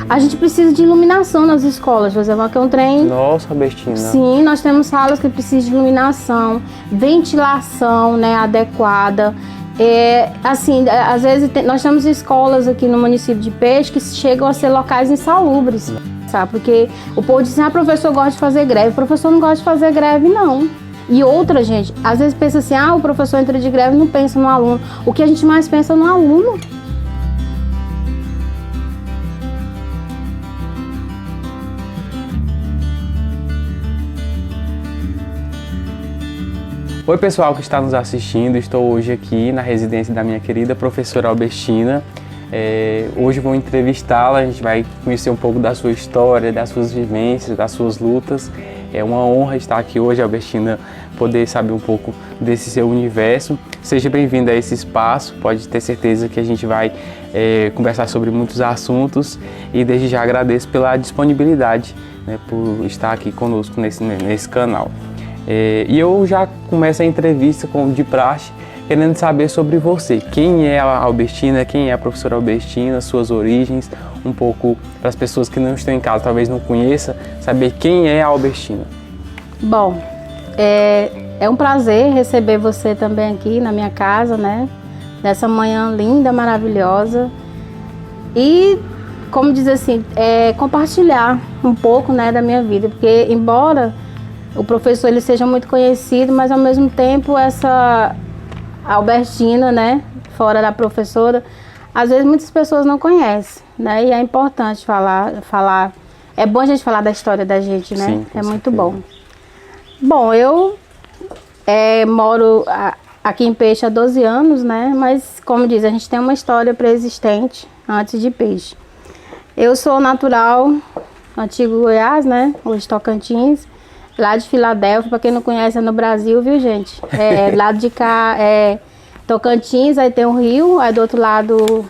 A gente precisa de iluminação nas escolas, por exemplo, aqui é um trem... Nossa, Albertina. Sim, nós temos salas que precisam de iluminação, ventilação, né, adequada. Assim, às vezes nós temos escolas aqui no município de Peixe que chegam a ser locais insalubres, sabe? Porque o povo diz assim, professor gosta de fazer greve. O professor não gosta de fazer greve, não. E outra, gente, às vezes pensa assim, o professor entra de greve e não pensa no aluno. O que a gente mais pensa é no aluno. Oi pessoal que está nos assistindo, estou hoje aqui na residência da minha querida professora Albertina. Hoje vou entrevistá-la, a gente vai conhecer um pouco da sua história, das suas vivências, das suas lutas. É uma honra estar aqui hoje, Albertina, poder saber um pouco desse seu universo. Seja bem-vinda a esse espaço, pode ter certeza que a gente vai conversar sobre muitos assuntos e desde já agradeço pela disponibilidade, né, por estar aqui conosco nesse canal. E eu já começo a entrevista de praxe, querendo saber sobre você. Quem é a Albertina, quem é a professora Albertina, suas origens, um pouco para as pessoas que não estão em casa, talvez não conheçam, saber quem é a Albertina. Bom, é um prazer receber você também aqui na minha casa, né? Nessa manhã linda, maravilhosa. E, como diz assim, compartilhar um pouco, né, da minha vida, porque embora o professor ele seja muito conhecido, mas ao mesmo tempo essa Albertina, né, fora da professora, às vezes muitas pessoas não conhecem, né, e é importante falar, é bom a gente falar da história da gente, né, Sim, é muito certeza. bom. Bom, eu moro aqui em Peixe há 12 anos, né, mas como diz, a gente tem uma história pré-existente antes de Peixe. Eu sou natural, antigo Goiás, né, hoje Tocantins, lá de Filadélfia, para quem não conhece, é no Brasil, viu, gente? Lado de cá é Tocantins, aí tem o Rio, aí do outro lado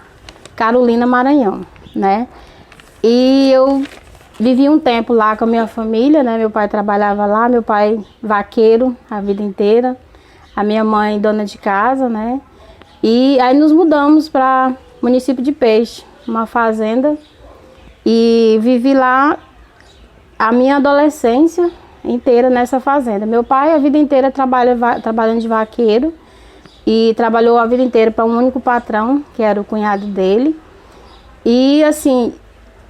Carolina, Maranhão, né? E eu vivi um tempo lá com a minha família, né? Meu pai trabalhava lá, meu pai vaqueiro a vida inteira, a minha mãe dona de casa, né? E aí nos mudamos para o município de Peixe, uma fazenda, e vivi lá a minha adolescência inteira nessa fazenda. Meu pai a vida inteira trabalhando de vaqueiro e trabalhou a vida inteira para um único patrão, que era o cunhado dele. E assim,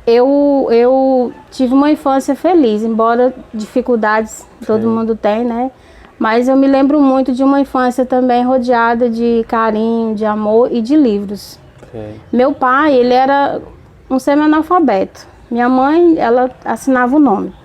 eu tive uma infância feliz, embora dificuldades todo mundo tem, né? Mas eu me lembro muito de uma infância também rodeada de carinho, de amor e de livros. Meu pai, ele era um semi-analfabeto. Minha mãe, ela assinava o nome.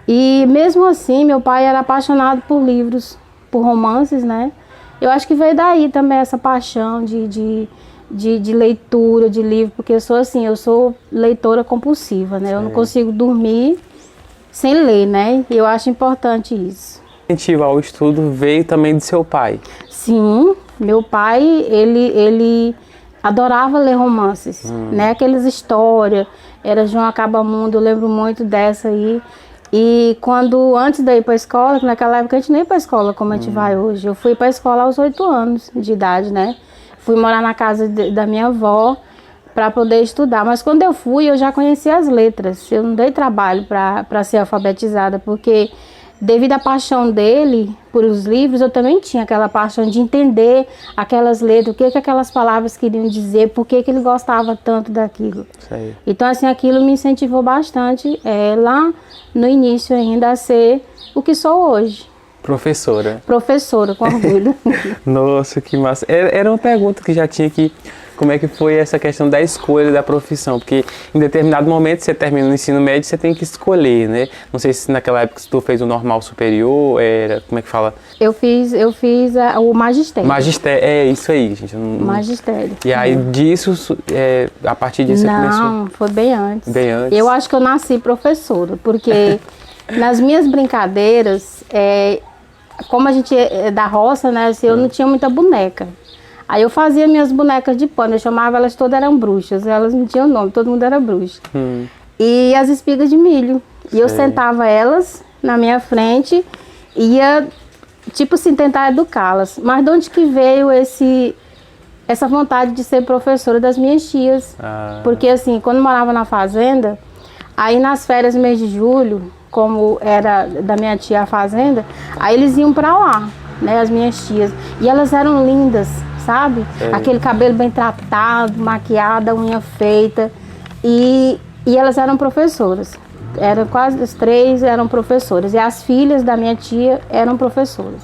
E mesmo assim, meu pai era apaixonado por livros, por romances, né? Eu acho que veio daí também essa paixão de leitura, de livro, porque eu sou leitora compulsiva, né? Eu não consigo dormir sem ler, né? E eu acho importante isso. O incentivo ao estudo veio também do seu pai? Sim, meu pai, ele adorava ler romances, né? Aquelas histórias, era João Acabamundo, eu lembro muito dessa aí. E antes de ir para a escola, naquela época a gente nem ia para a escola como a gente vai hoje. Eu fui para a escola aos 8 anos de idade, né? Fui morar na casa da minha avó para poder estudar. Mas quando eu fui, eu já conhecia as letras. Eu não dei trabalho para ser alfabetizada, porque devido à paixão dele por os livros, eu também tinha aquela paixão de entender aquelas letras, o que aquelas palavras queriam dizer, por que ele gostava tanto daquilo. Sei. Então, assim, aquilo me incentivou bastante lá no início ainda a ser o que sou hoje. Professora. Professora, com orgulho. Nossa, que massa. Era uma pergunta que já tinha aqui. Como é que foi essa questão da escolha da profissão? Porque em determinado momento você termina o ensino médio, você tem que escolher, né? Não sei se naquela época tu fez o normal superior, como é que fala? Eu fiz o magistério. Magistério, é isso aí, gente. Magistério. E aí disso, a partir disso você começou? Não, foi bem antes. Bem antes. Eu acho que eu nasci professora, porque nas minhas brincadeiras, como a gente é da roça, né? Assim, eu não tinha muita boneca. Aí eu fazia minhas bonecas de pano, eu chamava elas, todas eram bruxas, elas não tinham nome, todo mundo era bruxa. E as espigas de milho. E eu sentava elas na minha frente e ia, tipo assim, tentar educá-las. Mas de onde que veio essa vontade de ser professora das minhas tias. Porque assim, quando eu morava na fazenda, aí nas férias, mês de julho, como era da minha tia a fazenda, aí eles iam pra lá, né, as minhas tias. E elas eram lindas, sabe? Aquele cabelo bem tratado, maquiada, unha feita. E elas eram professoras. Eram quase as três eram professoras. E as filhas da minha tia eram professoras.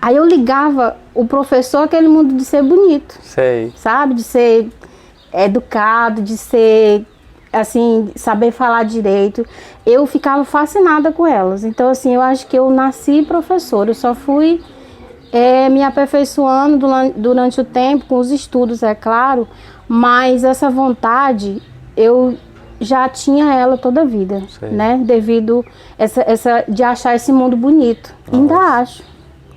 Aí eu ligava o professor aquele mundo de ser bonito. Sei. Sabe? De ser educado, de ser, assim, saber falar direito. Eu ficava fascinada com elas. Então, assim, eu acho que eu nasci professora. Eu só fui me aperfeiçoando durante o tempo, com os estudos, é claro. Mas essa vontade, eu já tinha ela toda a vida, né? Devido de achar esse mundo bonito. Nossa. Ainda acho.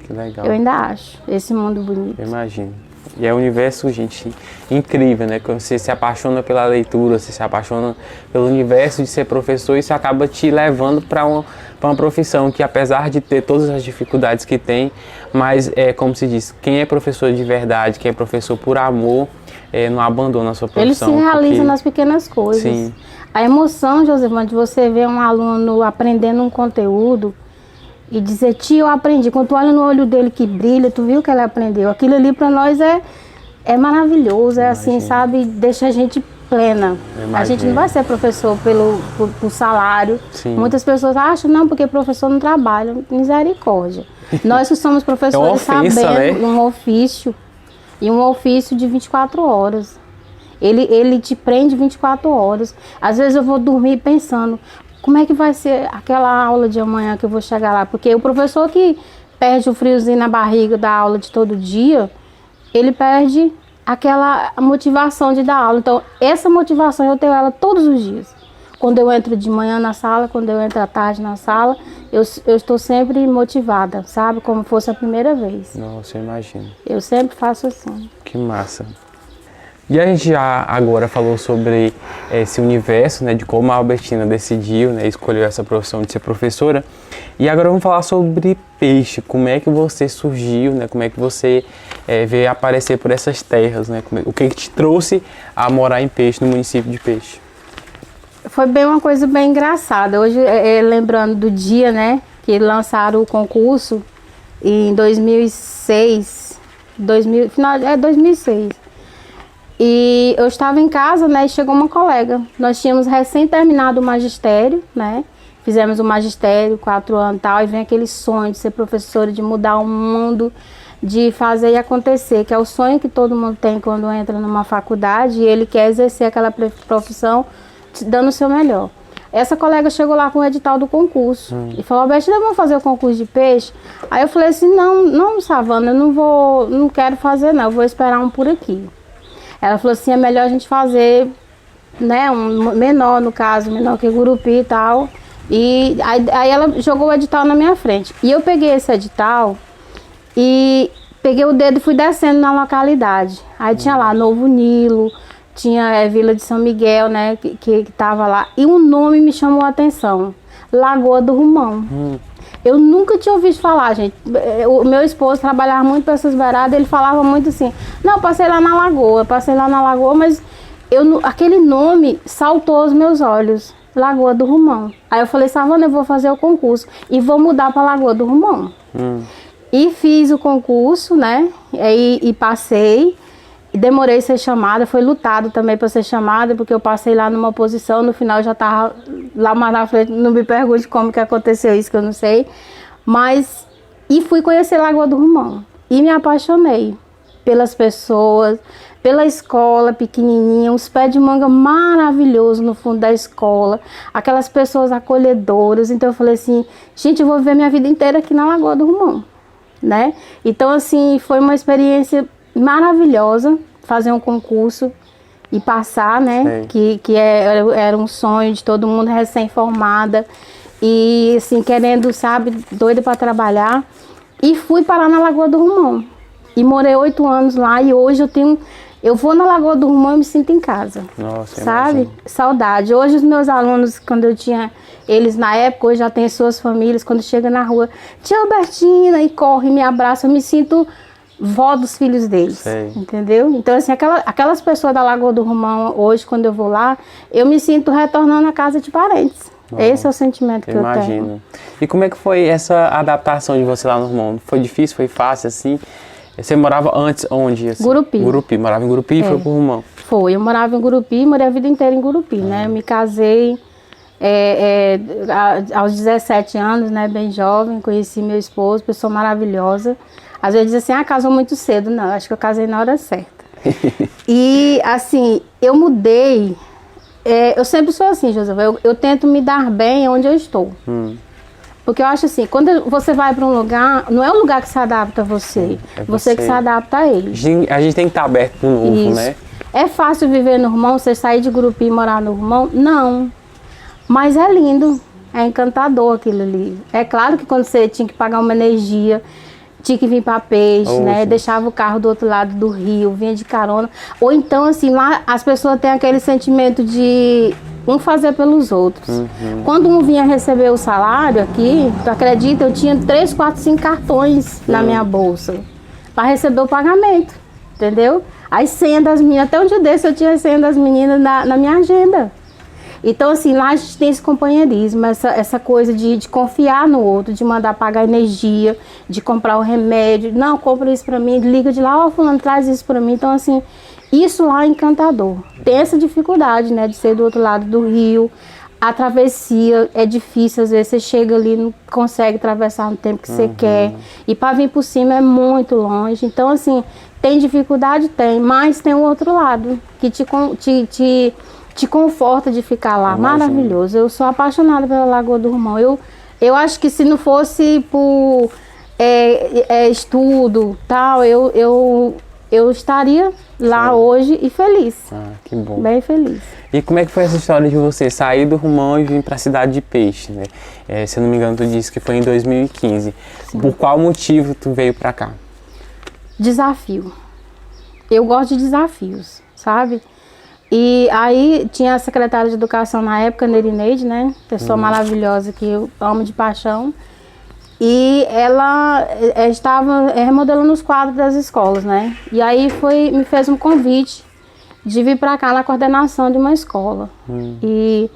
Que legal. Eu ainda acho esse mundo bonito. Eu imagino. E é um universo, gente, incrível, né? Quando você se apaixona pela leitura, você se apaixona pelo universo de ser professor, isso acaba te levando para uma profissão que, apesar de ter todas as dificuldades que tem, mas como se diz, quem é professor de verdade, quem é professor por amor, não abandona a sua profissão. Ele se realiza nas pequenas coisas. Sim. A emoção, Josefina, de você ver um aluno aprendendo um conteúdo e dizer, tio, eu aprendi. Quando tu olha no olho dele que brilha, tu viu que ele aprendeu. Aquilo ali para nós é maravilhoso, assim, sabe? Deixa a gente plena. A gente não vai ser professor por salário. Sim. Muitas pessoas acham, não, porque professor não trabalha. Misericórdia. Nós que somos professores sabendo um ofício, e um ofício de 24 horas. Ele te prende 24 horas. Às vezes eu vou dormir pensando, como é que vai ser aquela aula de amanhã que eu vou chegar lá? Porque o professor que perde o friozinho na barriga da aula de todo dia, ele perde aquela motivação de dar aula. Então, essa motivação eu tenho ela todos os dias. Quando eu entro de manhã na sala, quando eu entro à tarde na sala, eu estou sempre motivada, sabe? Como fosse a primeira vez. Nossa, eu imagino. Eu sempre faço assim. Que massa. E a gente já agora falou sobre esse universo, né, de como a Albertina decidiu, né, escolheu essa profissão de ser professora. E agora vamos falar sobre peixe. Como é que você surgiu, né, como é que você veio aparecer por essas terras, né, o que te trouxe a morar em Peixe, no município de Peixe? Foi bem uma coisa bem engraçada. Hoje, lembrando do dia, né, que lançaram o concurso em 2006, 2006. E eu estava em casa, né, e chegou uma colega. Nós tínhamos recém terminado o magistério, né, fizemos o magistério, 4 anos e tal, e vem aquele sonho de ser professora, de mudar o mundo, de fazer e acontecer, que é o sonho que todo mundo tem quando entra numa faculdade e ele quer exercer aquela profissão dando o seu melhor. Essa colega chegou lá com o edital do concurso e falou, Albertina, vamos fazer o concurso de peixe? Aí eu falei assim, não, Savana, eu não quero fazer não, eu vou esperar um por aqui. Ela falou assim, é melhor a gente fazer, né, um menor no caso, menor que Gurupi e tal. E aí ela jogou o edital na minha frente. E eu peguei esse edital e peguei o dedo e fui descendo na localidade. Aí tinha lá Novo Nilo, tinha Vila de São Miguel, né, que tava lá. E um nome me chamou a atenção, Lagoa do Rumão. Eu nunca tinha ouvido falar, gente. O meu esposo trabalhava muito para essas beiradas, ele falava muito assim, não, passei lá na lagoa, mas aquele nome saltou aos meus olhos, Lagoa do Rumão. Aí eu falei, Savana, eu vou fazer o concurso e vou mudar para Lagoa do Rumão. E fiz o concurso, né, e passei. Demorei a ser chamada, foi lutado também para ser chamada, porque eu passei lá numa posição, no final já estava lá mais na frente, não me pergunte como que aconteceu isso, que eu não sei. Mas, e fui conhecer Lagoa do Rumão, e me apaixonei pelas pessoas, pela escola pequenininha, uns pés de manga maravilhosos no fundo da escola, aquelas pessoas acolhedoras. Então eu falei assim, gente, eu vou viver minha vida inteira aqui na Lagoa do Rumão, né? Então assim, foi uma experiência maravilhosa fazer um concurso e passar, né? Era um sonho de todo mundo recém-formada e assim, querendo, sabe, doida para trabalhar. E fui parar na Lagoa do Rumão. E morei 8 anos lá e hoje eu vou na Lagoa do Rumão e me sinto em casa. Nossa, sabe? Imagino. Saudade. Hoje os meus alunos, quando eu tinha eles na época, hoje já têm suas famílias, quando chega na rua, tia Albertina, e corre, me abraça, eu me sinto vó dos filhos deles, Sei. entendeu? Então, assim, aquelas pessoas da Lagoa do Romão, hoje, quando eu vou lá, eu me sinto retornando à casa de parentes. Esse é o sentimento que eu tenho. Imagino. E como é que foi essa adaptação de você lá no Romão? Foi difícil, foi fácil, assim? Você morava antes onde? Assim? Gurupi. Gurupi, morava em Gurupi e foi pro Romão. Foi, eu morava em Gurupi, morei a vida inteira em Gurupi, né? Eu me casei aos 17 anos, né? Bem jovem, conheci meu esposo, pessoa maravilhosa. Às vezes dizem assim, casou muito cedo. Não, acho que eu casei na hora certa. E, assim, eu mudei. Eu sempre sou assim, José. Eu tento me dar bem onde eu estou. Porque eu acho assim, quando você vai para um lugar, não é um lugar que se adapta a você. É você que se adapta a ele. A gente tem que estar aberto pro novo, Isso. né? É fácil viver no Romão, você sair de Gurupi e morar no Romão? Não. Mas é lindo. É encantador aquilo ali. É claro que quando você tinha que pagar uma energia, tinha que vir para Peixe, né? Sim. Deixava o carro do outro lado do rio, vinha de carona. Ou então, assim, lá as pessoas têm aquele sentimento de um fazer pelos outros. Quando um vinha receber o salário aqui, tu acredita, eu tinha 3, 4, 5 cartões na minha bolsa para receber o pagamento, entendeu? As senhas das meninas, até um dia desse eu tinha a senha das meninas na minha agenda. Então, assim, lá a gente tem esse companheirismo, essa coisa de confiar no outro, de mandar pagar energia, de comprar o remédio. Não, compra isso pra mim, liga de lá, ó, fulano, traz isso pra mim. Então, assim, isso lá é encantador. Tem essa dificuldade, né, de ser do outro lado do rio. A travessia é difícil, às vezes você chega ali, não consegue atravessar no tempo que você quer. E para vir por cima é muito longe. Então, assim, tem dificuldade? Tem, mas tem o outro lado, que te conforta de ficar lá. Imagino. Maravilhoso. Eu sou apaixonada pela Lagoa do Romão. Eu acho que se não fosse por estudo, tal, eu estaria lá hoje e feliz. Ah, que bom. Bem feliz. E como é que foi essa história de você sair do Romão e vir para a cidade de Peixe, né? Se eu não me engano, tu disse que foi em 2015. Sim. Por qual motivo tu veio para cá? Desafio. Eu gosto de desafios, sabe? E aí tinha a secretária de educação na época, Nerineide, né? Pessoa maravilhosa que eu amo de paixão. E ela estava remodelando os quadros das escolas, né? E aí me fez um convite de vir para cá na coordenação de uma escola. E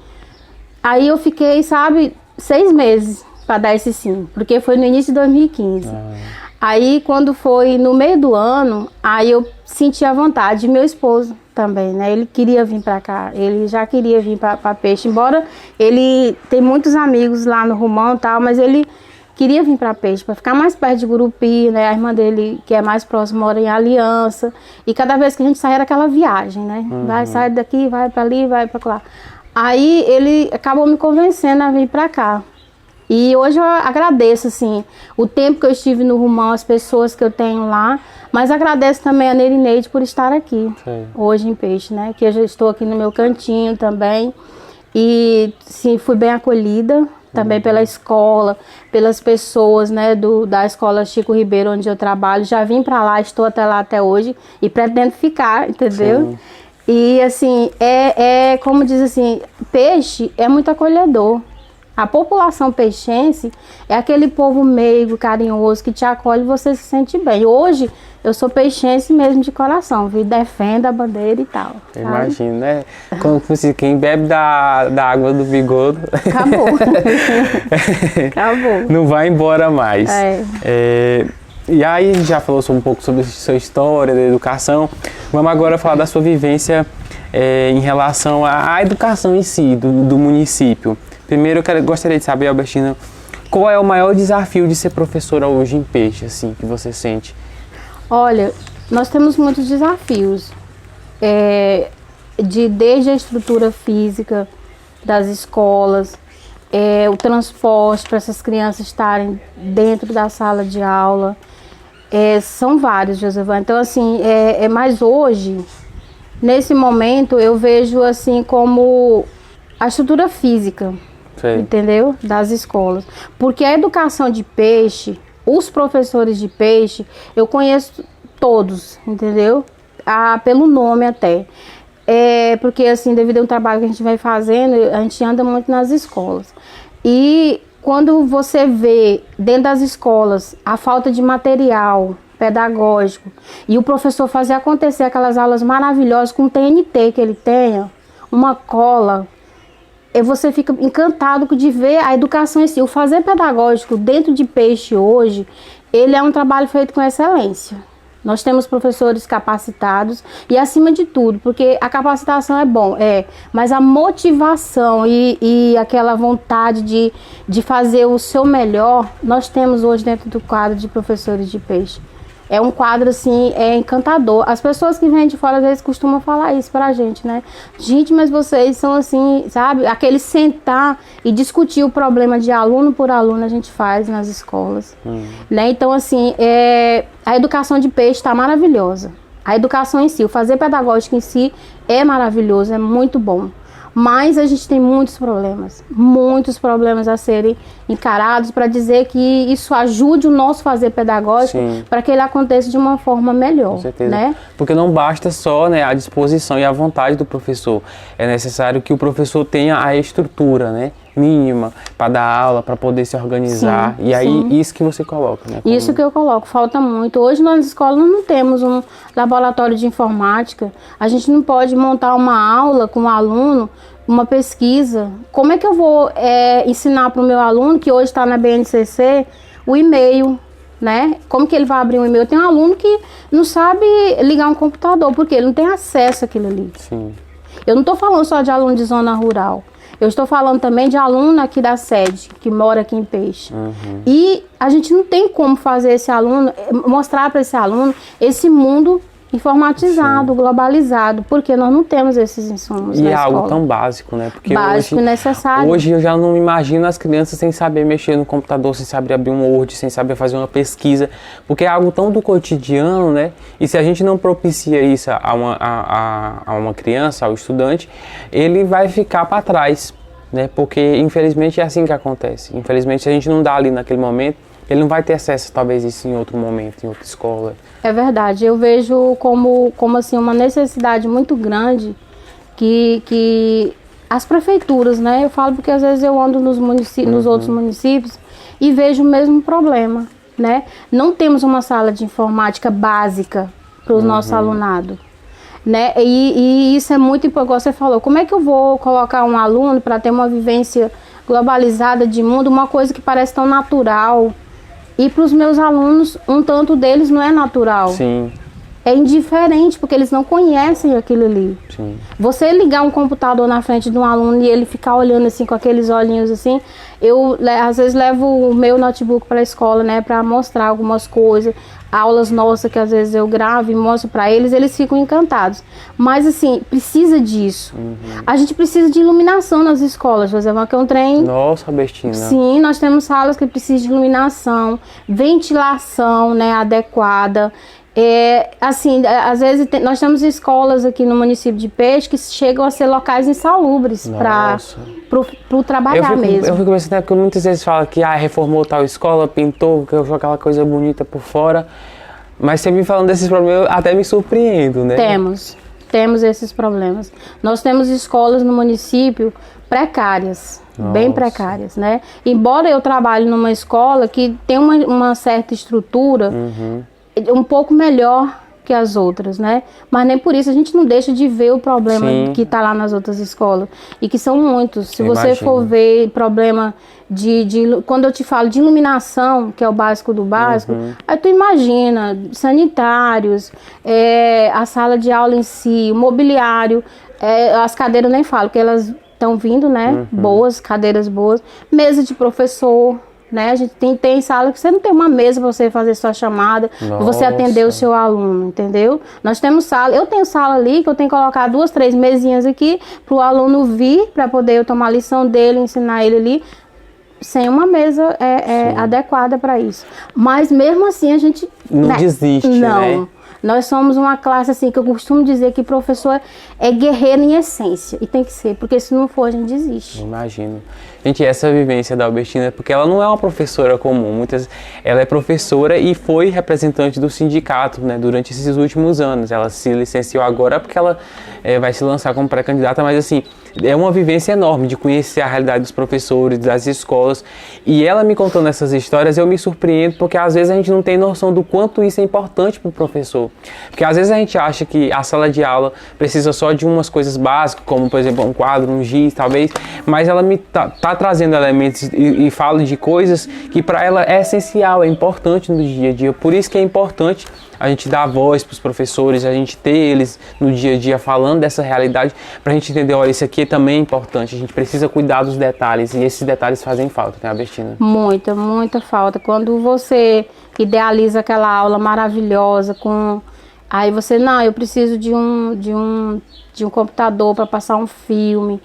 aí eu fiquei, sabe, 6 meses para dar esse sim, porque foi no início de 2015. Aí quando foi no meio do ano, aí eu senti a vontade de meu esposo também, né? Ele queria vir para cá, ele já queria vir para Peixe, embora ele tem muitos amigos lá no Romão e tal, mas ele queria vir para Peixe, para ficar mais perto de Gurupi, né? A irmã dele, que é mais próxima, mora em Aliança. E cada vez que a gente saía era aquela viagem, né? Vai, sai daqui, vai para ali, vai para lá. Aí ele acabou me convencendo a vir para cá. E hoje eu agradeço, assim, o tempo que eu estive no Romão, as pessoas que eu tenho lá. Mas agradeço também a Nerineide por estar aqui, hoje em Peixe, né? Que eu já estou aqui no meu cantinho também. E, sim, fui bem acolhida. Também pela escola, pelas pessoas, né, da escola Chico Ribeiro, onde eu trabalho. Já vim para lá, estou até lá até hoje e pretendo ficar, entendeu? Sim. E assim, como diz assim, Peixe é muito acolhedor. A população peixense é aquele povo meigo, carinhoso, que te acolhe e você se sente bem. Hoje, eu sou peixense mesmo de coração, viu? Defendo a bandeira e tal. Imagino, né? Quem bebe da água do bigodo... Acabou. Acabou. Não vai embora mais. E aí, a gente já falou um pouco sobre a sua história, da educação. Vamos agora falar da sua vivência em relação à educação em si, do município. Primeiro, eu gostaria de saber, Albertina, qual é o maior desafio de ser professora hoje em Peixe, assim, que você sente? Olha, nós temos muitos desafios, desde a estrutura física das escolas, o transporte para essas crianças estarem dentro da sala de aula, são vários, Josevan. Então, assim, mas hoje, nesse momento, eu vejo assim como a estrutura física, entendeu? Das escolas. Porque a educação de Peixe, os professores de Peixe, eu conheço todos, entendeu? Pelo nome até. Porque, assim, devido ao trabalho que a gente vem fazendo, a gente anda muito nas escolas. E quando você vê dentro das escolas a falta de material pedagógico, e o professor fazer acontecer aquelas aulas maravilhosas com o TNT que ele tenha, uma cola, e você fica encantado de ver a educação em si. O fazer pedagógico dentro de peixe hoje, ele é um trabalho feito com excelência. Nós temos professores capacitados e, acima de tudo, porque a capacitação é bom, mas a motivação e aquela vontade de fazer o seu melhor, nós temos hoje dentro do quadro de professores de peixe. É um quadro, assim, encantador. As pessoas que vêm de fora, às vezes, costumam falar isso pra gente, né? Gente, mas vocês são assim, sabe? Aquele sentar e discutir o problema de aluno por aluno, a gente faz nas escolas. Né? Então, assim, a educação de peixe está maravilhosa. A educação em si, o fazer pedagógico em si é maravilhoso, é muito bom. Mas a gente tem muitos problemas a serem encarados para dizer que isso ajude o nosso fazer pedagógico para que ele aconteça de uma forma melhor. Com certeza. Né? Porque não basta só, né, a disposição e a vontade do professor. É necessário que o professor tenha a estrutura, né, mínima para dar aula, para poder se organizar. E aí, isso que você coloca, né? Como... Isso que eu coloco, falta muito. Hoje nas escolas não temos um laboratório de informática. A gente não pode montar uma aula com um aluno, uma pesquisa. Como é que eu vou ensinar para o meu aluno, que hoje está na BNCC, o e-mail, né? Como que ele vai abrir um e-mail? Tem um aluno que não sabe ligar um computador, porque ele não tem acesso àquilo ali. Sim. Eu não estou falando só de aluno de zona rural. Eu estou falando também de aluno aqui da sede, que mora aqui em Peixe. E a gente não tem como fazer esse aluno, mostrar para esse aluno esse mundo informatizado, globalizado, porque nós não temos esses insumos na escola. E é algo tão básico, né? Porque básico e necessário. Hoje eu já não me imagino as crianças sem saber mexer no computador, sem saber abrir um Word, sem saber fazer uma pesquisa, porque é algo tão do cotidiano, né? E se a gente não propicia isso a uma criança, ao estudante, ele vai ficar para trás, né? Porque infelizmente é assim que acontece. Infelizmente, se a gente não dá ali naquele momento, ele não vai ter acesso, talvez, isso em outro momento, em outra escola. É verdade. Eu vejo como assim, uma necessidade muito grande que as prefeituras, né? Eu falo porque às vezes eu ando nos outros municípios e vejo o mesmo problema, né? Não temos uma sala de informática básica para o nosso alunado. Né? E isso é muito importante. Você falou, como é que eu vou colocar um aluno para ter uma vivência globalizada de mundo, uma coisa que parece tão natural? E para os meus alunos, um tanto deles não é natural. Sim. É indiferente, porque eles não conhecem aquilo ali. Sim. Você ligar um computador na frente de um aluno e ele ficar olhando assim, com aqueles olhinhos assim, eu às vezes levo o meu notebook para a escola, né, para mostrar algumas coisas, aulas nossas que às vezes eu gravo e mostro para eles ficam encantados. Mas assim, precisa disso. A gente precisa de iluminação nas escolas, Joséma, que é um trem... Nossa, Bestina. Sim, nós temos salas que precisam de iluminação, ventilação, né, adequada. Assim, às vezes nós temos escolas aqui no município de Peixe que chegam a ser locais insalubres para o trabalhar mesmo. Eu fico pensando, porque muitas vezes fala que reformou tal escola, pintou, que aquela coisa bonita por fora, mas você me falando desses problemas, eu até me surpreendo, né? Temos esses problemas. Nós temos escolas no município precárias, bem precárias, né? Embora eu trabalhe numa escola que tem uma certa estrutura, um pouco melhor que as outras, né? Mas nem por isso a gente não deixa de ver o problema que está lá nas outras escolas. E que são muitos. Se você for ver problema quando eu te falo de iluminação, que é o básico do básico, aí tu imagina, sanitários, a sala de aula em si, o mobiliário, as cadeiras eu nem falo, porque elas estão vindo, né? Boas, cadeiras boas, mesa de professor, né? A gente tem sala que você não tem uma mesa para você fazer sua chamada, para você atender o seu aluno, entendeu? Nós temos sala, eu tenho sala ali que eu tenho que colocar 2, 3 mesinhas aqui para o aluno vir, para poder eu tomar a lição dele, ensinar ele ali, sem uma mesa adequada para isso. Mas mesmo assim a gente... Não desiste, né? Nós somos uma classe assim que eu costumo dizer que professor é guerreiro em essência. E tem que ser, porque se não for a gente desiste. Imagino. Gente, essa vivência da Albertina, porque ela não é uma professora comum. Ela é professora e foi representante do sindicato, né, durante esses últimos anos. Ela se licenciou agora porque ela vai se lançar como pré-candidata, mas assim, é uma vivência enorme de conhecer a realidade dos professores, das escolas. E ela me contando essas histórias, eu me surpreendo, porque às vezes a gente não tem noção do quanto isso é importante para o professor. Porque às vezes a gente acha que a sala de aula precisa só de umas coisas básicas, como por exemplo um quadro, um giz, talvez, mas ela me tá trazendo elementos e fala de coisas que para ela é essencial, é importante no dia a dia. Por isso que é importante a gente dar voz para os professores, a gente ter eles no dia a dia falando dessa realidade, para a gente entender, olha, isso aqui também é importante, a gente precisa cuidar dos detalhes, e esses detalhes fazem falta, né, Albertina? Muita, muita falta. Quando você idealiza aquela aula maravilhosa, aí você, não, eu preciso de um computador para passar um filme,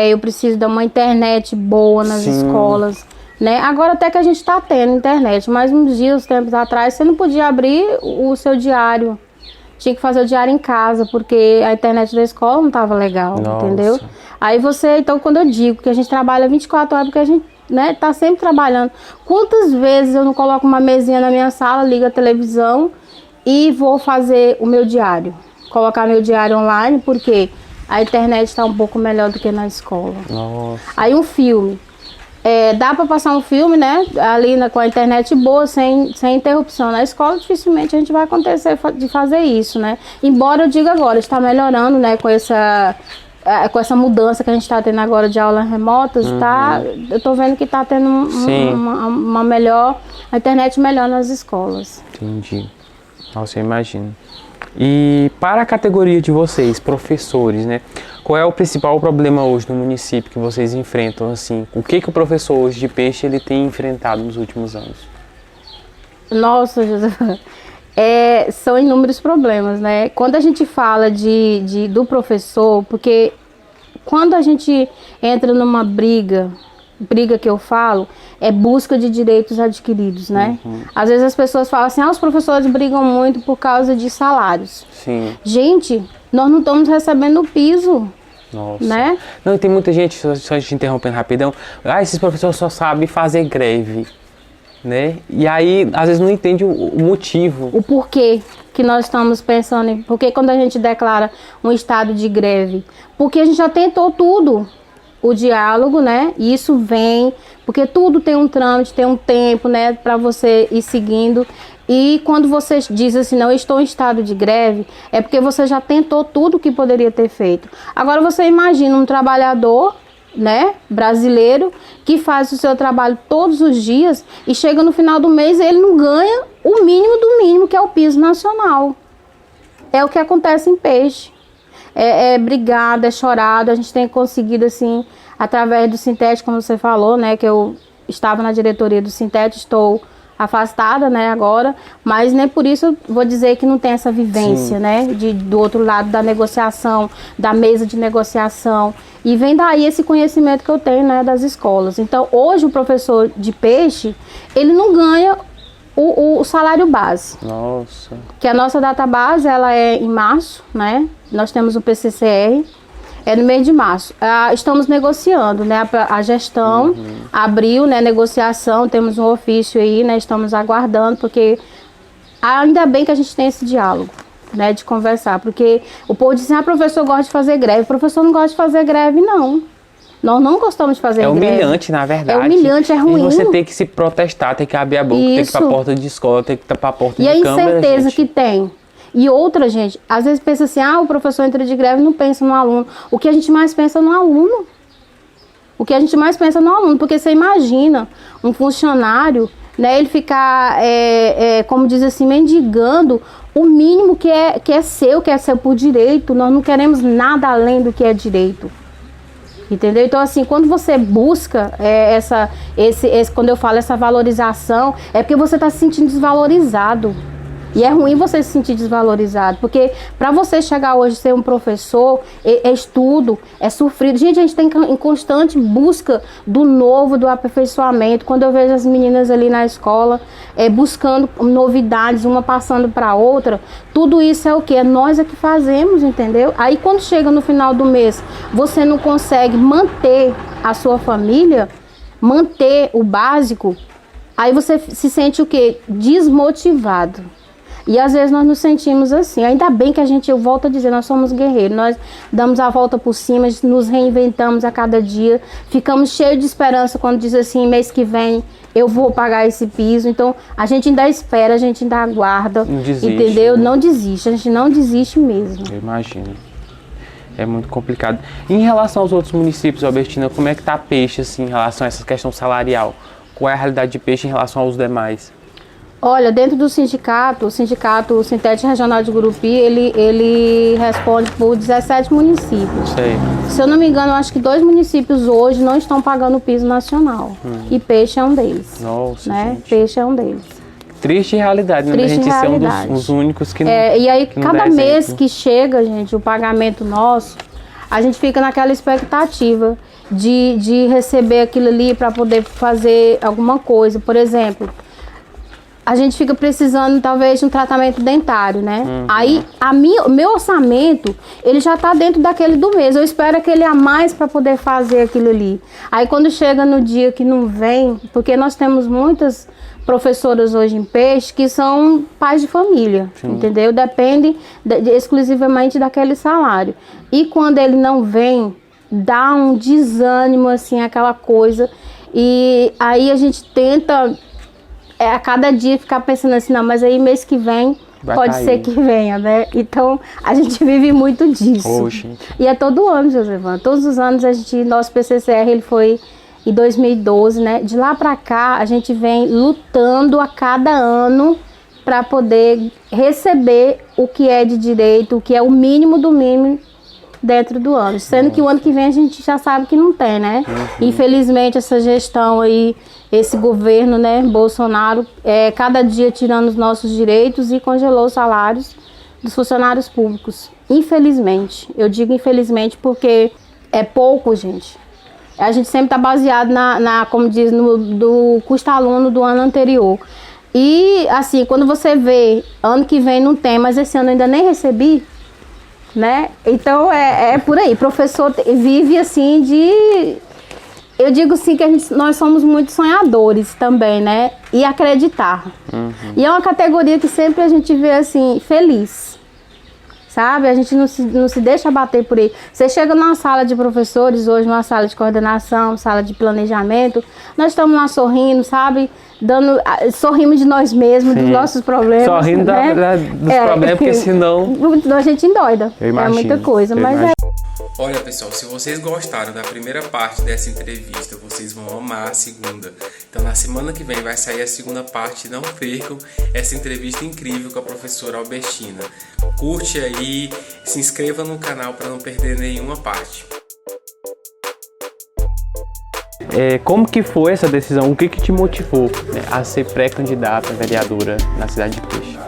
eu preciso de uma internet boa nas escolas. Né? Agora até que a gente está tendo internet, mas uns dias, tempos atrás, você não podia abrir o seu diário. Tinha que fazer o diário em casa, porque a internet da escola não estava legal, entendeu? Aí então quando eu digo que a gente trabalha 24 horas, porque a gente, né, tá sempre trabalhando. Quantas vezes eu não coloco uma mesinha na minha sala, ligo a televisão e vou fazer o meu diário? Colocar meu diário online, porque a internet está um pouco melhor do que na escola. Nossa. Aí um filme. Dá para passar um filme, né, ali com a internet boa, sem interrupção. Na escola, dificilmente a gente vai acontecer de fazer isso, né? Embora eu diga agora, está melhorando, né, com essa mudança que a gente está tendo agora de aulas remotas, eu tô vendo que está tendo uma melhor, a internet melhor nas escolas. Entendi. Nossa, eu imagino. E para a categoria de vocês, professores, né? Qual é o principal problema hoje no município que vocês enfrentam, assim? O que o professor hoje de peixe ele tem enfrentado nos últimos anos? Nossa, José, são inúmeros problemas, né? Quando a gente fala do professor, porque quando a gente entra numa briga que eu falo, é busca de direitos adquiridos, né? Às vezes as pessoas falam assim, os professores brigam muito por causa de salários. Sim. Gente, nós não estamos recebendo o piso. Nossa. Né? Não, e tem muita gente, só te interrompendo rapidão, esses professores só sabem fazer greve, né? E aí, às vezes não entende o motivo. O porquê que nós estamos pensando em... Porque quando a gente declara um estado de greve? Porque a gente já tentou tudo. O diálogo, né? E isso vem... Porque tudo tem um trâmite, tem um tempo, né? Para você ir seguindo. E quando você diz assim, não, eu estou em estado de greve, é porque você já tentou tudo que poderia ter feito. Agora você imagina um trabalhador, né, brasileiro, que faz o seu trabalho todos os dias e chega no final do mês e ele não ganha o mínimo do mínimo, que é o piso nacional. É o que acontece em peixe. É brigado, é chorado, a gente tem conseguido, assim, através do Sintético, como você falou, né, que eu estava na diretoria do Sintético, estou afastada, né, agora, mas nem por isso eu vou dizer que não tem essa vivência, né, do outro lado da negociação, da mesa de negociação, e vem daí esse conhecimento que eu tenho, né, das escolas. Então, hoje o professor de peixe, ele não ganha o salário base. Nossa. Que a nossa data base, ela é em março, né, nós temos o PCCR, no mês de março. Estamos negociando, né? A gestão abriu, né? Negociação, temos um ofício aí, né? Estamos aguardando, porque ainda bem que a gente tem esse diálogo, né? De conversar, porque o povo diz assim, professor gosta de fazer greve. O professor não gosta de fazer greve, não. Nós não gostamos de fazer greve. É humilhante, na verdade. É humilhante, é ruim. E você tem que se protestar, tem que abrir a boca, tem que ir pra porta de escola, tem que ir pra porta de câmera. E a incerteza que tem. E outra, gente, às vezes pensa assim, o professor entra de greve e não pensa no aluno. O que a gente mais pensa no aluno. O que a gente mais pensa no aluno. Porque você imagina um funcionário, né, ele ficar, como diz assim, mendigando o mínimo que é seu por direito. Nós não queremos nada além do que é direito. Entendeu? Então, assim, quando você busca quando eu falo essa valorização, é porque você está se sentindo desvalorizado. E é ruim você se sentir desvalorizado, porque para você chegar hoje a ser um professor, é estudo, é sofrido. Gente, a gente tem em constante busca do novo, do aperfeiçoamento. Quando eu vejo as meninas ali na escola, buscando novidades, uma passando para outra, tudo isso é o quê? É nós que fazemos, entendeu? Aí quando chega no final do mês, você não consegue manter a sua família, manter o básico, aí você se sente o quê? Desmotivado. E às vezes nós nos sentimos assim. Ainda bem que eu volto a dizer, nós somos guerreiros. Nós damos a volta por cima, nos reinventamos a cada dia. Ficamos cheios de esperança quando diz assim, mês que vem eu vou pagar esse piso. Então a gente ainda espera, a gente ainda aguarda. Não desiste, entendeu? né? Não desiste, a gente não desiste mesmo. Eu imagino. É muito complicado. Em relação aos outros municípios, Albertina, como é que tá Peixe, assim, em relação a essa questão salarial? Qual é a realidade de Peixe em relação aos demais? Olha, dentro do sindicato, o Sintético Regional de Gurupi, ele responde por 17 municípios. Sei. Se eu não me engano, eu acho que 2 municípios hoje não estão pagando o piso nacional. E Peixe é um deles. Nossa, né? gente. Peixe é um deles. Triste realidade, né? Triste A gente realidade. ser um dos únicos que não. E aí, que não cada dá mês exemplo. que chega, gente, o pagamento nosso, a gente fica naquela expectativa de receber aquilo ali para poder fazer alguma coisa. Por exemplo, a gente fica precisando talvez de um tratamento dentário, né? Aí o meu orçamento, ele já tá dentro daquele do mês. Eu espero aquele a mais para poder fazer aquilo ali. Aí quando chega no dia que não vem, porque nós temos muitas professoras hoje em Peixe que são pais de família, entendeu? Depende exclusivamente daquele salário. E quando ele não vem, dá um desânimo, assim, aquela coisa. E aí a gente tenta a cada dia ficar pensando assim, não, mas aí mês que vem pode ser que venha, né? Então a gente vive muito disso. E é todo ano, Josevan. Todos os anos nosso PCCR ele foi em 2012, né? De lá pra cá a gente vem lutando a cada ano para poder receber o que é de direito, o que é o mínimo do mínimo dentro do ano. Sendo que o ano que vem a gente já sabe que não tem, né? Infelizmente essa gestão aí, esse governo, né, Bolsonaro, cada dia tirando os nossos direitos e congelou os salários dos funcionários públicos. Infelizmente. Eu digo infelizmente porque é pouco, gente. A gente sempre está baseado como diz, do custo-aluno do ano anterior. E assim, quando você vê, ano que vem não tem, mas esse ano eu ainda nem recebi, né? Então é por aí. Professor vive assim eu digo assim que nós somos muito sonhadores também, né? E acreditar. E é uma categoria que sempre a gente vê assim, feliz. Sabe? A gente não se deixa bater por aí. Você chega numa sala de professores hoje, numa sala de coordenação, sala de planejamento, nós estamos lá sorrindo, sabe? Sorrimos de nós mesmos, dos nossos problemas. Sorrindo né? Dos problemas, porque senão a gente endoida. Eu imagino, é muita coisa, mas Olha, pessoal, se vocês gostaram da primeira parte dessa entrevista, vocês vão amar a segunda. Então, na semana que vem vai sair a segunda parte. Não percam essa entrevista incrível com a professora Albertina. Curte aí, se inscreva no canal para não perder nenhuma parte. Como que foi essa decisão? O que te motivou, né, a ser pré-candidata a vereadora na cidade de Peixe?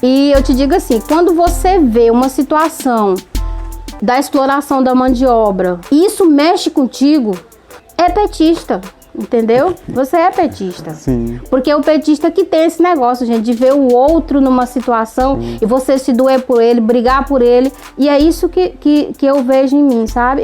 E eu te digo assim, quando você vê uma situação da exploração da mão de obra, isso mexe contigo, é petista, entendeu? Você é petista. Sim. Porque é o petista que tem esse negócio, gente, de ver o outro numa situação e você se doer por ele, brigar por ele, e é isso que eu vejo em mim, sabe?